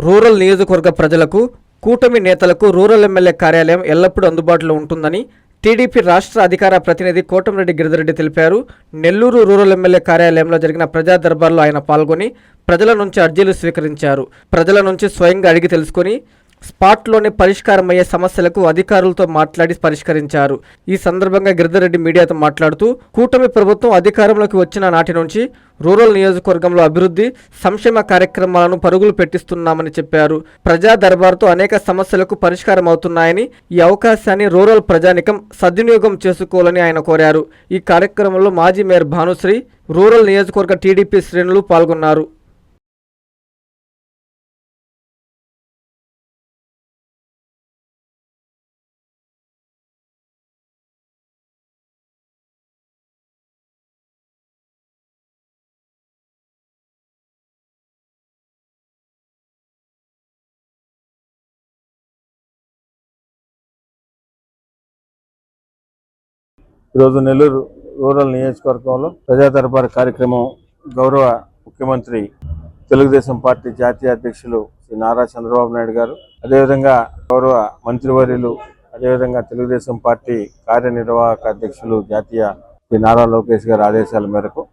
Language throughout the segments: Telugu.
రూరల్ నియోజకవర్గ ప్రజలకు కూటమి నేతలకు రూరల్ ఎమ్మెల్యే కార్యాలయం ఎల్లప్పుడూ అందుబాటులో ఉంటుందని టీడీపీ రాష్ట్ర అధికార ప్రతినిధి కోటంరెడ్డి గిరిధర్రెడ్డి తెలిపారు. నెల్లూరు రూరల్ ఎమ్మెల్యే కార్యాలయంలో జరిగిన ప్రజా దర్బార్లో ఆయన పాల్గొని ప్రజల నుంచి అర్జీలు స్వీకరించారు. ప్రజల నుంచి స్వయంగా అడిగి తెలుసుకుని స్పాట్లోనే పరిష్కారమయ్యే సమస్యలకు అధికారులతో మాట్లాడి పరిష్కరించారు. ఈ సందర్భంగా గిరిధర్రెడ్డి మీడియాతో మాట్లాడుతూ కూటమి ప్రభుత్వం అధికారంలోకి వచ్చిన నాటి నుంచి రూరల్ నియోజకవర్గంలో అభివృద్ధి సంక్షేమ కార్యక్రమాలను పరుగులు పెట్టిస్తున్నామని చెప్పారు. ప్రజా దర్బార్తో అనేక సమస్యలకు పరిష్కారం అవుతున్నాయని, ఈ అవకాశాన్ని రూరల్ ప్రజానికం సద్వినియోగం చేసుకోవాలని ఆయన కోరారు. ఈ కార్యక్రమంలో మాజీ మేయర్ భానుశ్రీ, రూరల్ నియోజకవర్గ టీడీపీ శ్రేణులు పాల్గొన్నారు. ఈరోజు నెల్లూరు రూరల్ నియోజకవర్గంలో ప్రజా దర్బార్ కార్యక్రమం గౌరవ ముఖ్యమంత్రి తెలుగుదేశం పార్టీ జాతీయ అధ్యక్షులు శ్రీ నారా చంద్రబాబు నాయుడు గారు, అదేవిధంగా గౌరవ మంత్రివర్యులు, అదేవిధంగా తెలుగుదేశం పార్టీ కార్యనిర్వాహక అధ్యక్షులు జాతీయ శ్రీ నారా లోకేష్ గారి ఆదేశాల మేరకు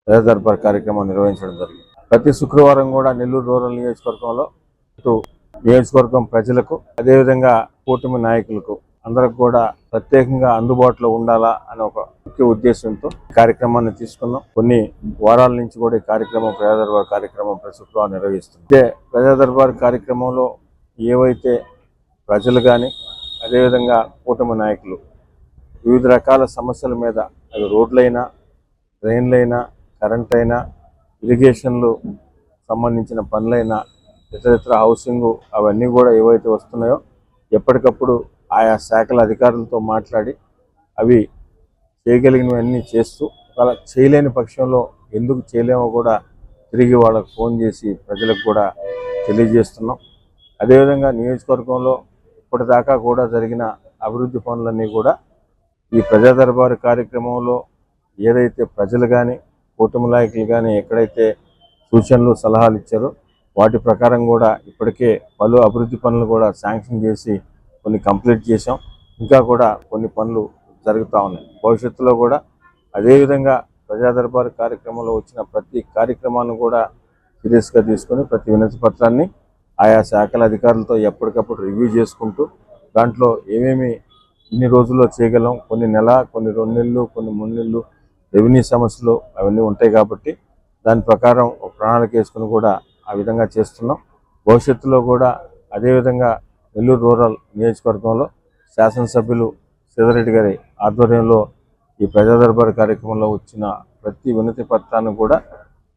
ప్రజా దర్బార్ కార్యక్రమం నిర్వహించడం జరిగింది. ప్రతి శుక్రవారం కూడా నెల్లూరు రూరల్ నియోజకవర్గంలో నియోజకవర్గం ప్రజలకు, అదేవిధంగా కూటమి నాయకులకు అందరికి కూడా ప్రత్యేకంగా అందుబాటులో ఉండాలా అనే ఒక ముఖ్య ఉద్దేశంతో కార్యక్రమాన్ని తీసుకున్నాం. కొన్ని వారాల నుంచి కూడా ఈ కార్యక్రమం ప్రజా దర్బార్ కార్యక్రమం ప్రతి శుక్రవారం నిర్వహిస్తుంది. ప్రజా దర్బార్ కార్యక్రమంలో ఏవైతే ప్రజలు కానీ, అదేవిధంగా కూటమి నాయకులు వివిధ రకాల సమస్యల మీద, అది రోడ్లైనా, డ్రైన్లైనా, కరెంట్ అయినా, ఇరిగేషన్లు సంబంధించిన పనులైనా, ఇతర హౌసింగ్, అవన్నీ కూడా ఏవైతే వస్తున్నాయో ఎప్పటికప్పుడు ఆయా శాఖల అధికారులతో మాట్లాడి అవి చేయగలిగినవన్నీ చేస్తూ, అలా చేయలేని పక్షంలో ఎందుకు చేయలేమో కూడా తిరిగి వాళ్ళకు ఫోన్ చేసి ప్రజలకు కూడా తెలియజేస్తున్నాం. అదేవిధంగా నియోజకవర్గంలో ఇప్పటిదాకా కూడా జరిగిన అభివృద్ధి పనులన్నీ కూడా ఈ ప్రజా దర్బారు కార్యక్రమంలో ఏదైతే ప్రజలు కానీ, కూటమి నాయకులు కానీ ఎక్కడైతే సూచనలు సలహాలు ఇచ్చారో వాటి ప్రకారం కూడా ఇప్పటికే పలు అభివృద్ధి పనులు కూడా శాంక్షన్ చేసి కొన్ని కంప్లీట్ చేసాం. ఇంకా కూడా కొన్ని పనులు జరుగుతూ ఉన్నాయి. భవిష్యత్తులో కూడా అదేవిధంగా ప్రజా దర్బారు కార్యక్రమంలో వచ్చిన ప్రతి కార్యక్రమాన్ని కూడా సీరియస్గా తీసుకొని ప్రతి వినతి పత్రాన్ని ఆయా శాఖల అధికారులతో ఎప్పటికప్పుడు రివ్యూ చేసుకుంటూ దాంట్లో ఏమేమి ఇన్ని రోజుల్లో చేయగలం, కొన్ని నెల, కొన్ని 2 నెలలు, కొన్ని 3 నెలలు రెవెన్యూ సమస్యలు అవన్నీ ఉంటాయి కాబట్టి దాని ప్రకారం ఒక ప్రణాళిక వేసుకుని కూడా ఆ విధంగా చేస్తున్నాం. భవిష్యత్తులో కూడా అదేవిధంగా నెల్లూరు రూరల్ నియోజకవర్గంలో శాసనసభ్యులు శ్రీధర్రెడ్డి గారి ఆధ్వర్యంలో ఈ ప్రజా దర్బార్ కార్యక్రమంలో వచ్చిన ప్రతి వినతి పత్రాన్ని కూడా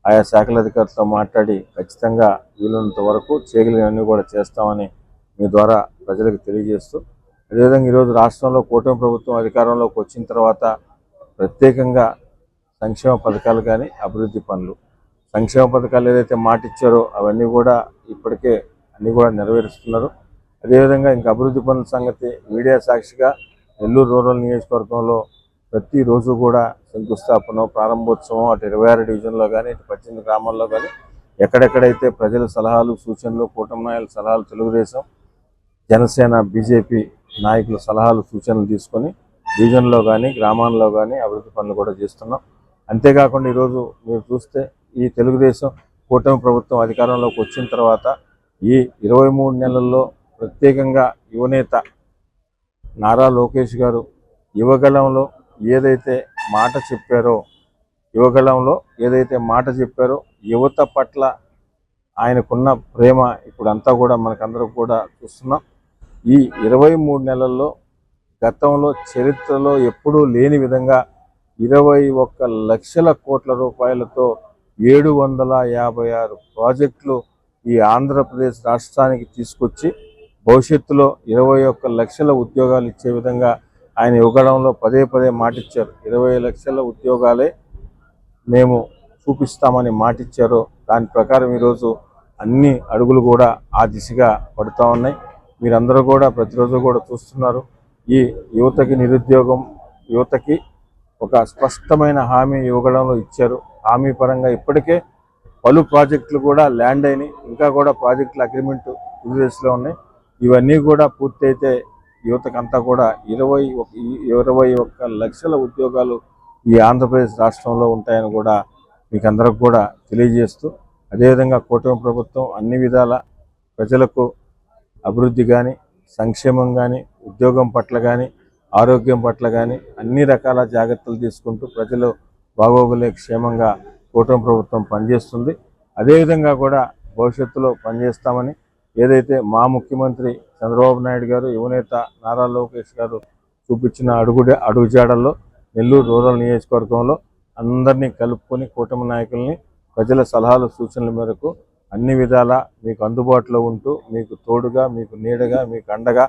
ఆయా శాఖల అధికారులతో మాట్లాడి ఖచ్చితంగా వీలున్నంత వరకు చేయగలిగినవన్నీ కూడా చేస్తామని మీ ద్వారా ప్రజలకు తెలియజేస్తూ, అదేవిధంగా ఈరోజు రాష్ట్రంలో కూటమి ప్రభుత్వం అధికారంలోకి వచ్చిన తర్వాత ప్రత్యేకంగా సంక్షేమ పథకాలు కానీ, అభివృద్ధి పనులు, సంక్షేమ పథకాలు ఏదైతే మాట ఇచ్చారో అవన్నీ కూడా ఇప్పటికే అన్నీ కూడా నెరవేరుస్తున్నారు. అదేవిధంగా ఇంకా అభివృద్ధి పనుల సంగతి మీడియా సాక్షిగా నెల్లూరు రూరల్ నియోజకవర్గంలో ప్రతిరోజు కూడా శంకుస్థాపన, ప్రారంభోత్సవం అటు 26 డివిజన్లో కానీ, ఇటు 18 గ్రామాల్లో కానీ ఎక్కడెక్కడైతే ప్రజల సలహాలు, సూచనలు, కూటమి నాయకుల సలహాలు, తెలుగుదేశం, జనసేన, బీజేపీ నాయకుల సలహాలు, సూచనలు తీసుకొని డివిజన్లో కానీ, గ్రామాల్లో కానీ అభివృద్ధి పనులు కూడా చేస్తున్నాం. అంతేకాకుండా ఈరోజు మీరు చూస్తే ఈ తెలుగుదేశం కూటమి ప్రభుత్వం అధికారంలోకి వచ్చిన తర్వాత ఈ 23 నెలల్లో ప్రత్యేకంగా యువనేత నారా లోకేష్ గారు యువగళంలో ఏదైతే మాట చెప్పారో యువత పట్ల ఆయనకున్న ప్రేమ ఇప్పుడు అంతా కూడా మనకందరూ కూడా చూస్తున్నాం. ఈ 23 నెలల్లో గతంలో చరిత్రలో ఎప్పుడూ లేని విధంగా 21 లక్షల కోట్ల రూపాయలతో 756 ప్రాజెక్టులు ఈ ఆంధ్రప్రదేశ్ రాష్ట్రానికి తీసుకొచ్చి భవిష్యత్తులో 21 లక్షల ఉద్యోగాలు ఇచ్చే విధంగా ఆయన యువగడంలో పదే మాటిచ్చారు. 20 లక్షల ఉద్యోగాలే మేము చూపిస్తామని మాటిచ్చారో దాని ప్రకారం ఈరోజు అన్ని అడుగులు కూడా ఆ దిశగా పడుతూ ఉన్నాయి. మీరందరూ కూడా ప్రతిరోజు కూడా చూస్తున్నారు. ఈ యువతకి నిరుద్యోగం, యువతకి ఒక స్పష్టమైన హామీ యువగడంలో ఇచ్చారు. హామీ పరంగా ఇప్పటికే పలు ప్రాజెక్టులు కూడా ల్యాండ్ అయినాయి, ఇంకా కూడా ప్రాజెక్టుల అగ్రిమెంట్ దశలో ఉన్నాయి. ఇవన్నీ కూడా పూర్తయితే యువతకంతా కూడా 21 లక్షల ఉద్యోగాలు ఈ ఆంధ్రప్రదేశ్ రాష్ట్రంలో ఉంటాయని కూడా మీకు అందరికి కూడా తెలియజేస్తూ, అదేవిధంగా కూటమి ప్రభుత్వం అన్ని విధాల ప్రజలకు అభివృద్ధి కానీ, సంక్షేమం కానీ, ఉద్యోగం పట్ల కానీ, ఆరోగ్యం పట్ల కానీ అన్ని రకాల జాగ్రత్తలు తీసుకుంటూ ప్రజలు బాగోగులే క్షేమంగా కూటమి ప్రభుత్వం పనిచేస్తుంది. అదేవిధంగా కూడా భవిష్యత్తులో పనిచేస్తామని ఏదైతే మా ముఖ్యమంత్రి చంద్రబాబు నాయుడు గారు, యువనేత నారా లోకేష్ గారు చూపించిన అడుగుజాడల్లో నెల్లూరు రూరల్ నియోజకవర్గంలో అందరినీ కలుపుకొని కూటమి నాయకుల్ని ప్రజల సలహాలు సూచనల మేరకు అన్ని విధాలా మీకు అందుబాటులో ఉంటూ, మీకు తోడుగా, మీకు నీడగా, మీకు అండగా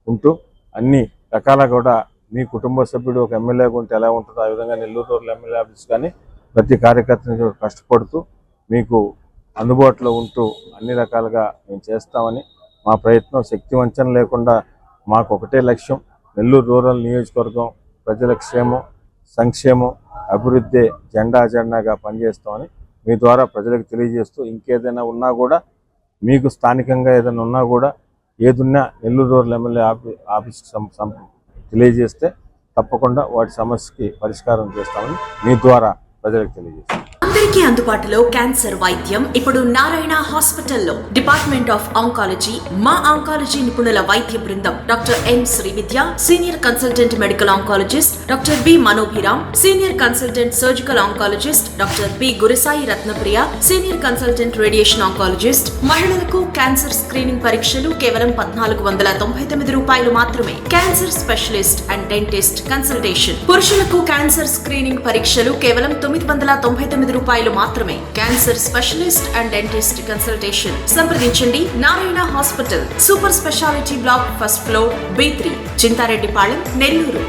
ఉంటూ అన్ని రకాల కూడా మీ కుటుంబ సభ్యుడు ఒక ఎమ్మెల్యేగా ఉంటే ఎలా ఉంటుందో ఆ విధంగా నెల్లూరు రూరల్ ఎమ్మెల్యే ఆఫీస్ కానీ ప్రతి కార్యకర్తని కష్టపడుతూ మీకు అందుబాటులో ఉంటూ అన్ని రకాలుగా మేము చేస్తామని, మా ప్రయత్నం శక్తి వంచన లేకుండా మాకు ఒకటే లక్ష్యం, నెల్లూరు రూరల్ నియోజకవర్గం ప్రజల క్షేమం, సంక్షేమం, అభివృద్ధి జెండాగా పనిచేస్తామని మీ ద్వారా ప్రజలకు తెలియజేస్తూ, ఇంకేదైనా ఉన్నా కూడా మీకు స్థానికంగా ఏదైనా ఉన్నా కూడా ఏదున్నా నెల్లూరు రూరల్ ఎమ్మెల్యే ఆఫీస్కి తెలియజేస్తే తప్పకుండా వాటి సమస్యకి పరిష్కారం చేస్తామని మీ ద్వారా ప్రజలకు తెలియజేస్తాం. అందరికీ అందుబాటులో క్యాన్సర్ వైద్యం ఇప్పుడు నారాయణ హాస్పిటల్లో డిపార్ట్మెంట్ ఆఫ్ ఆంకాలజీ, మా ఆంకాలజీ నిపుణుల వైద్య బృందం doctor N Srividya, senior consultant medical oncologist doctor B Manobhiram, senior consultant surgical oncologist doctor B Gurusai Ratnapriya, senior consultant radiation oncologist. మహిళలకు క్యాన్సర్ స్క్రీనింగ్ పరీక్షలు కేవలం 1499 రూపాయలు మాత్రమే. Cancer specialist and dentist consultation. పురుషులకు క్యాన్సర్ స్క్రీనింగ్ పరీక్షలు కేవలం 999 రూపాయలు మాత్రమే. Cancer specialist and dentist consultation సంప్రదించండి. Narayana hospital, super speciality block, first floor, B3, Chintareddypalem, Nellore.